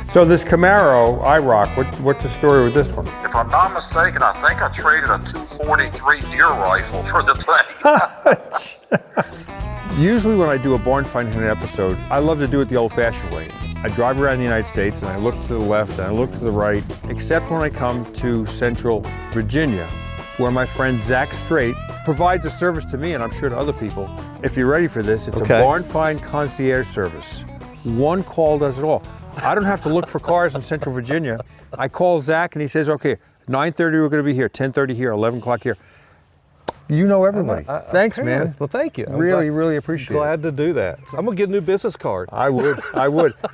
So this Camaro I-roc, what's the story with this one? If I'm not mistaken, I think I traded a 243 deer rifle for the thing. Usually when I do a barn finding episode, I love to do it the old-fashioned way. I drive around the United States and I look to the left and I look to the right, except when I come to Central Virginia, where my friend Zach Strait provides a service to me and I'm sure to other people. If you're ready for this, it's a barn find concierge service. One call does it all. I don't have to look for cars in Central Virginia. I call Zach and he says, okay, 9:30 we're gonna be here, 10:30 here, 11 o'clock here. You know everybody. Thanks, man. Well, thank you. Really appreciate it. Glad to do that. I'm gonna get a new business card. I would.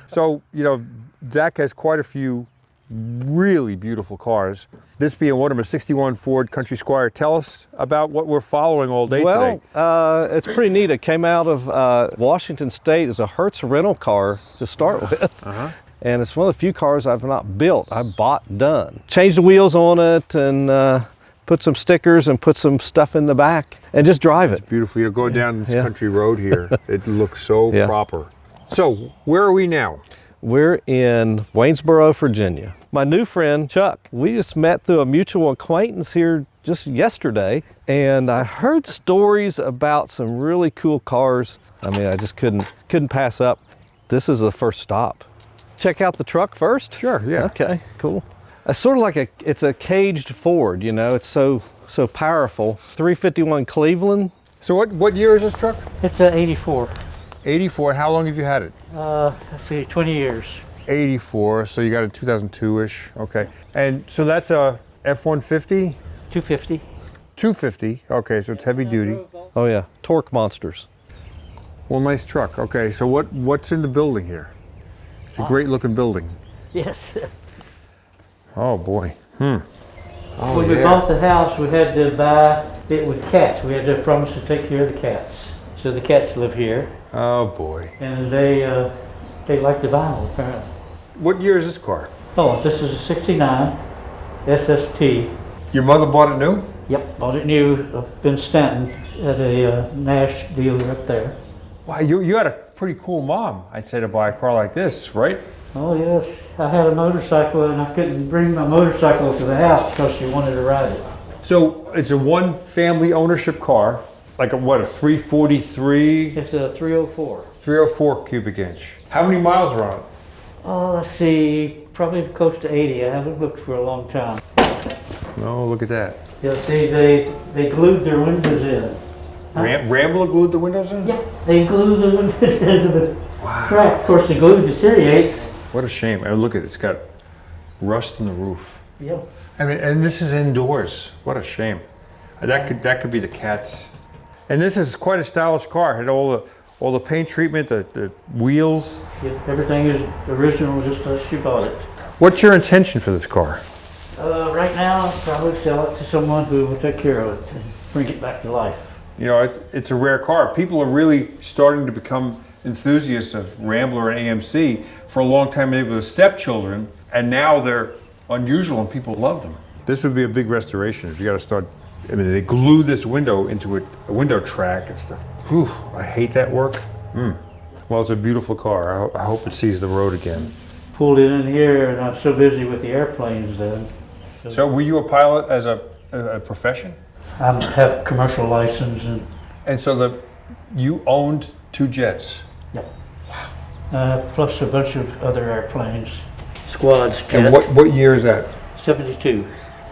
So, you know, Zach has quite a few really beautiful cars. This being one of them, a 61 Ford Country Squire. Tell us about what we're following all day today. Well, it's pretty neat. It came out of Washington State as a Hertz rental car to start with. And it's one of the few cars I've not built. I bought done. Changed the wheels on it and put some stickers and put some stuff in the back and just drive it. It's beautiful. You're going down this country road here. It looks so proper. So where are we now? We're in Waynesboro, Virginia. My new friend, Chuck, we just met through a mutual acquaintance here just yesterday, and I heard stories about some really cool cars. I mean, I just couldn't pass up. This is the first stop. Check out the truck first? Sure, yeah. Okay, cool. It's sort of like it's a caged Ford, you know, it's so powerful. 351 Cleveland. So what year is this truck? It's a 84. 84, and how long have you had it? Let's see, 20 years. 84, so you got it 2002-ish, okay. And so that's a F-150? 250. 250, okay, so it's heavy duty. Oh yeah, torque monsters. Well, nice truck, okay. So what's in the building here? It's a great looking building. Yes. Oh boy, When we bought the house, we had to buy it with cats. We had to promise to take care of the cats. So the cats live here. Oh boy. And they like the vinyl, apparently. What year is this car? Oh, this is a 69 SST. Your mother bought it new? Yep, bought it new up in Stanton at a Nash dealer up there. Wow, you had a pretty cool mom, I'd say, to buy a car like this, right? Oh yes, I had a motorcycle and I couldn't bring my motorcycle to the house because she wanted to ride it. So it's a one family ownership car, like a 343? It's a 304. 304 cubic inch. How many miles are on it? Oh, let's see, probably close to 80. I haven't looked for a long time. Oh, look at that. Yeah, see, they glued their windows in. Huh? Rambler glued the windows in? Yeah, they glued the windows into the track. Of course, the glue deteriorates. What a shame. I mean, look at it. It's got rust in the roof. Yeah. I mean, and this is indoors. What a shame. That could be the cats. And this is quite a stylish car. It had all the paint treatment, the wheels. Yeah, everything is original, just as she bought it. What's your intention for this car? Right now, I'll probably sell it to someone who will take care of it and bring it back to life. You know, it's a rare car. People are really starting to become enthusiasts of Rambler and AMC. For a long time they were the stepchildren, and now they're unusual and people love them. This would be a big restoration if you got to start. I mean, they glue this window into a window track and stuff. Whew, I hate that work. Well, it's a beautiful car. I hope it sees the road again. Pulled it in here, and I'm so busy with the airplanes then. So were you a pilot as a profession? I have a commercial license And so you owned 2 jets. Yep. Plus a bunch of other airplanes, squads, jet. And what year is that? 72.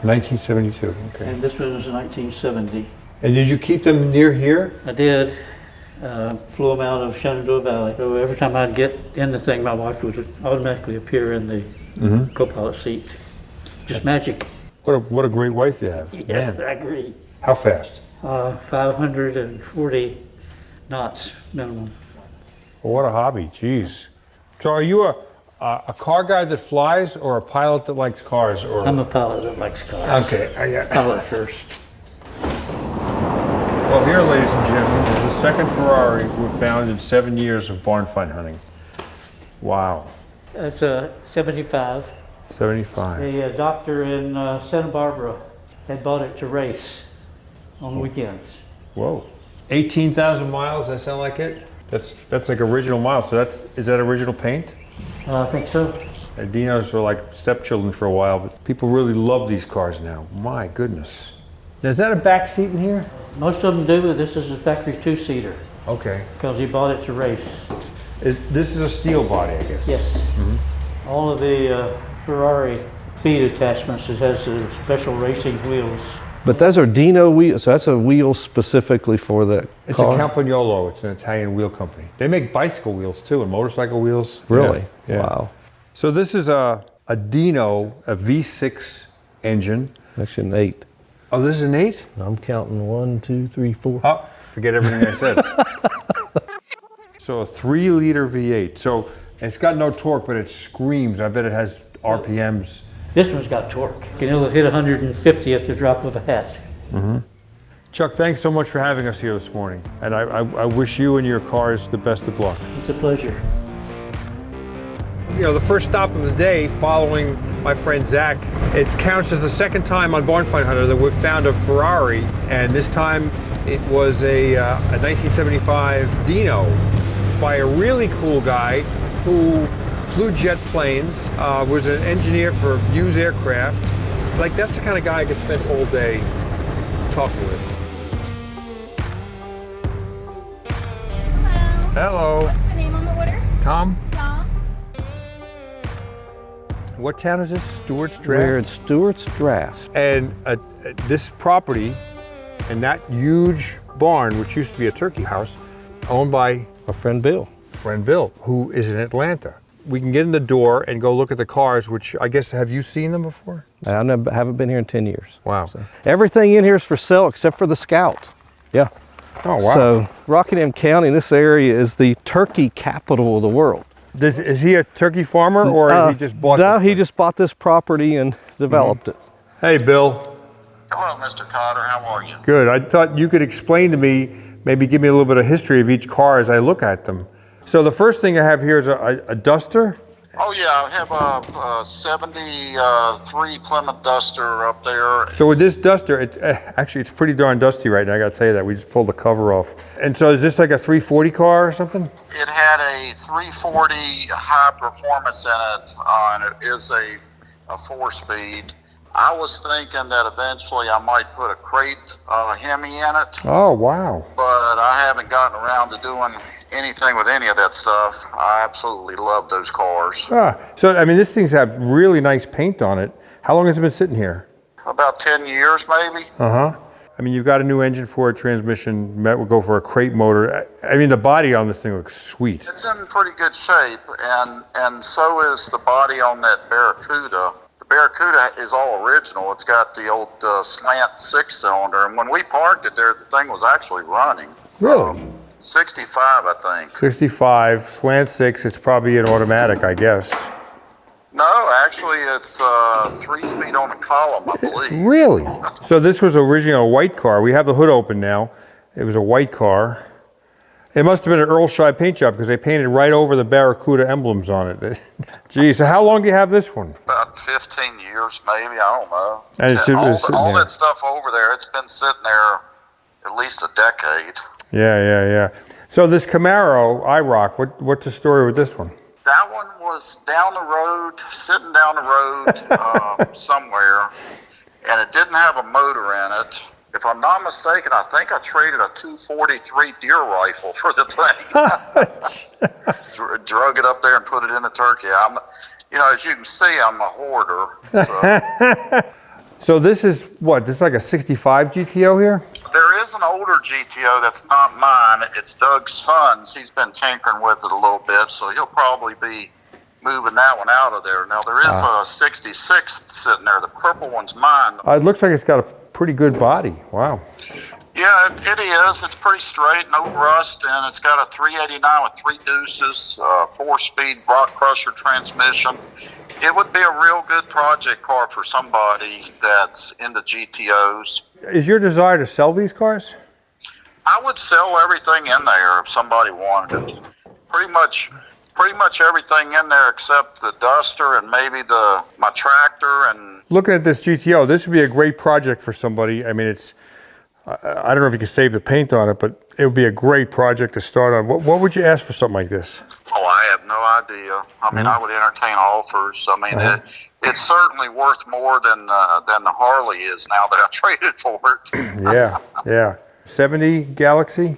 1972. Okay. And this one was 1970. And did you keep them near here? I did. Flew them out of Shenandoah Valley. So every time I'd get in the thing, my wife would automatically appear in the co-pilot seat. Just magic. What a great wife you have. Yes, Man. I agree. How fast? 540 knots minimum. Well, what a hobby, jeez. So are you a car guy that flies or a pilot that likes cars? Or I'm a pilot that likes cars. Okay, I got Pilot first. Well, here, ladies and gentlemen, is the second Ferrari we've found in 7 years of barn find hunting. Wow. It's a 75. 75. A doctor in Santa Barbara had bought it to race on weekends. Whoa. 18,000 miles, that sound like it? That's like original miles, so is that original paint? I think so. Dinos are like stepchildren for a while, but people really love these cars now. My goodness. Now, is that a back seat in here? Most of them do. This is a factory two-seater Okay. because he bought it to race. This is a steel body, I guess. Yes. All of the Ferrari speed attachments, it has the special racing wheels. But those are Dino wheels, so that's a wheel specifically for that It's car? a Campagnolo. It's an Italian wheel company. They make bicycle wheels too and motorcycle wheels. Really? Yeah. Wow. So this is a Dino, a V6 engine. Actually an 8. Oh, this is an 8? I'm counting 1, 2, 3, 4. Oh, forget everything I said. So a 3-liter V8. So it's got no torque, but it screams. I bet it has RPMs. This one's got torque. It'll hit 150 at the drop of a hat. Chuck, thanks so much for having us here this morning. And I wish you and your cars the best of luck. It's a pleasure. You know, the first stop of the day following my friend Zach, it counts as the second time on Barn Find Hunter that we've found a Ferrari. And this time it was a 1975 Dino by a really cool guy who flew jet planes, was an engineer for used aircraft. Like, that's the kind of guy I could spend all day talking with. Hello. What's the name on the order? Tom? Tom? What town is this? Stewart's Draft? We're at Stewart's Draft. And this property and that huge barn, which used to be a turkey house, owned by Our friend Bill. friend Bill, who is in Atlanta. We can get in the door and go look at the cars, which I guess, have you seen them before? I haven't been here in 10 years. Wow. Everything in here is for sale except for the Scout. Yeah. Oh, wow. So Rockingham County, this area is the turkey capital of the world. Is he a turkey farmer or he just bought No, this he place? just bought this property and developed it. Hey, Bill. Hello, Mr. Cotter. How are you? Good. I thought you could explain to me, maybe give me a little bit of history of each car as I look at them. So the first thing I have here is a Duster. Oh, yeah, I have a 73 Plymouth Duster up there. So with this Duster, actually it's pretty darn dusty right now, I gotta tell you that. We just pulled the cover off. And so is this like a 340 car or something? It had a 340 high performance in it, and it is a 4-speed. I was thinking that eventually I might put a crate Hemi in it, Oh, wow. but I haven't gotten around to doing anything with any of that stuff. I absolutely love those cars. So, I mean, this thing's have really nice paint on it. How long has it been sitting here? About 10 years, maybe. Uh-huh. I mean, you've got a new engine for it, transmission, that would go for a crate motor. I mean, the body on this thing looks sweet. It's in pretty good shape, and so is the body on that Barracuda. The Barracuda is all original. It's got the old slant 6-cylinder, and when we parked it there, the thing was actually running. Really? 65, I think. 65, slant 6, it's probably an automatic, I guess. No, actually, it's 3-speed on a column, I believe. Really? So this was originally a white car. We have the hood open now. It was a white car. It must have been an Earl Scheib paint job because they painted right over the Barracuda emblems on it. Geez, so how long do you have this one? About 15 years, maybe. I don't know. And it's sitting all there. that stuff over there, it's been sitting there at least a decade. Yeah. So this Camaro I-roc, what's the story with this one? That one was down the road, sitting down the road somewhere, and it didn't have a motor in it. If I'm not mistaken, I think I traded a 243 deer rifle for the thing. Drug it up there and put it in the turkey. As you can see, I'm a hoarder. So. So this is what? This is like a 65 GTO here? There is an older GTO that's not mine. It's Doug's son's. He's been tinkering with it a little bit, so he'll probably be moving that one out of there. Now, there is a 66 sitting there. The purple one's mine. It looks like it's got a pretty good body. Wow. Yeah, it is. It's pretty straight, no rust, and it's got a 389 with 3 deuces, 4-speed rock crusher transmission. It would be a real good project car for somebody that's into GTOs. Is your desire to sell these cars? I would sell everything in there if somebody wanted it. Pretty much everything in there except the Duster and maybe my tractor. And Looking at this GTO, this would be a great project for somebody. I mean, it's I don't know if you can save the paint on it, but it would be a great project to start on. What would you ask for something like this? Oh, I have no idea. I mean, I would entertain offers. I mean, it's certainly worth more than the Harley is now that I traded for it. Yeah, yeah. 70 Galaxy?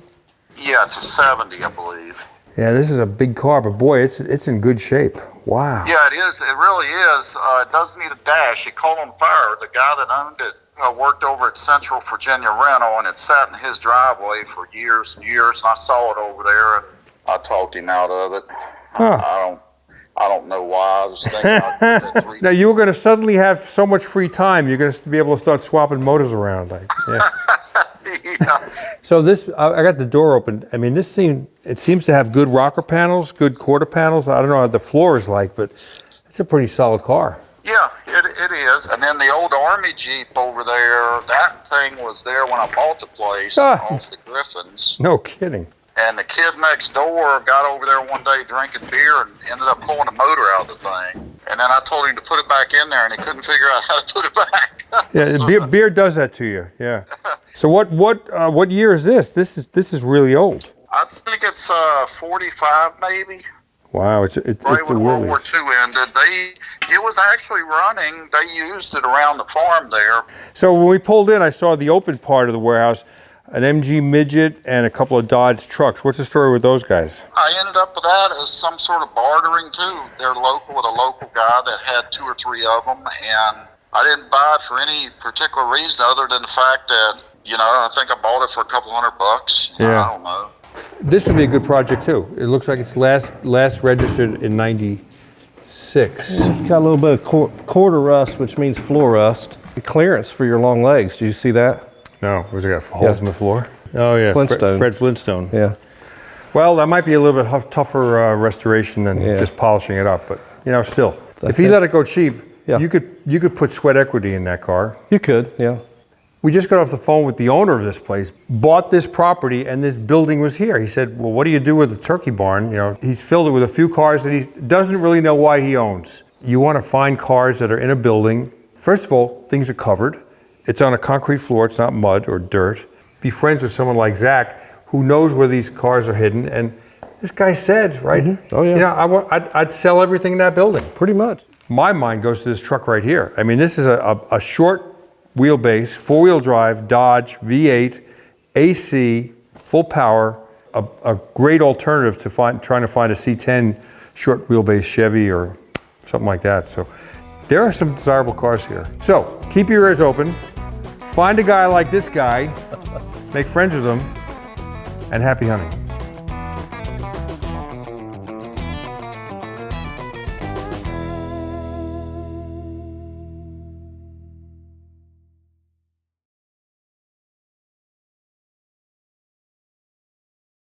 Yeah, it's a 70, I believe. Yeah, this is a big car, but boy, it's in good shape. Wow. Yeah, it is. It really is. It does need a dash. It caught on fire. The guy that owned it worked over at Central Virginia Rental, and it sat in his driveway for years and years. And I saw it over there, and I talked him out of it. Huh. I don't know why. I was thinking I'd put that 3. Now, you were going to suddenly have so much free time, you're going to be able to start swapping motors around. Yeah. Yeah. So this, I got the door open. I mean, it seems to have good rocker panels, good quarter panels. I don't know what the floor is like, but it's a pretty solid car. Yeah, it is. And then the old Army Jeep over there, that thing was there when I bought the place off the Griffins. No kidding. And the kid next door got over there one day drinking beer and ended up pulling the motor out of the thing. And then I told him to put it back in there, and he couldn't figure out how to put it back. Yeah, beer does that to you. Yeah. So what year is this? This is really old. I think it's 45 maybe. Wow, it's Right a when World whirly. War II ended, it was actually running. They used it around the farm there. So when we pulled in, I saw the open part of the warehouse, an MG Midget and a couple of Dodge trucks. What's the story with those guys? I ended up with that as some sort of bartering too. They're local with a local guy that had 2 or 3 of them, and I didn't buy it for any particular reason other than the fact that, I think I bought it for a couple $100. Yeah. I don't know. This would be a good project too. It looks like it's last registered in '96. It's got a little bit of quarter rust, which means floor rust. The clearance for your long legs. Do you see that? No, was it got holes in the floor? Oh yeah, Flintstone. Fred Flintstone. Yeah. Well, that might be a little bit tougher restoration than just polishing it up, but still, if you let it go cheap, you could put sweat equity in that car. You could, yeah. We just got off the phone with the owner of this place, bought this property, and this building was here. He said, well, what do you do with the turkey barn? He's filled it with a few cars that he doesn't really know why he owns. You want to find cars that are in a building. First of all, things are covered. It's on a concrete floor. It's not mud or dirt. Be friends with someone like Zach who knows where these cars are hidden. And this guy said, right? Mm-hmm. Oh, yeah. I'd sell everything in that building. Pretty much. My mind goes to this truck right here. I mean, this is a short wheelbase, 4-wheel drive, Dodge, V8, AC, full power, a great alternative to trying to find a C10 short wheelbase Chevy or something like that. So there are some desirable cars here. So keep your ears open, find a guy like this guy, make friends with him, and happy hunting.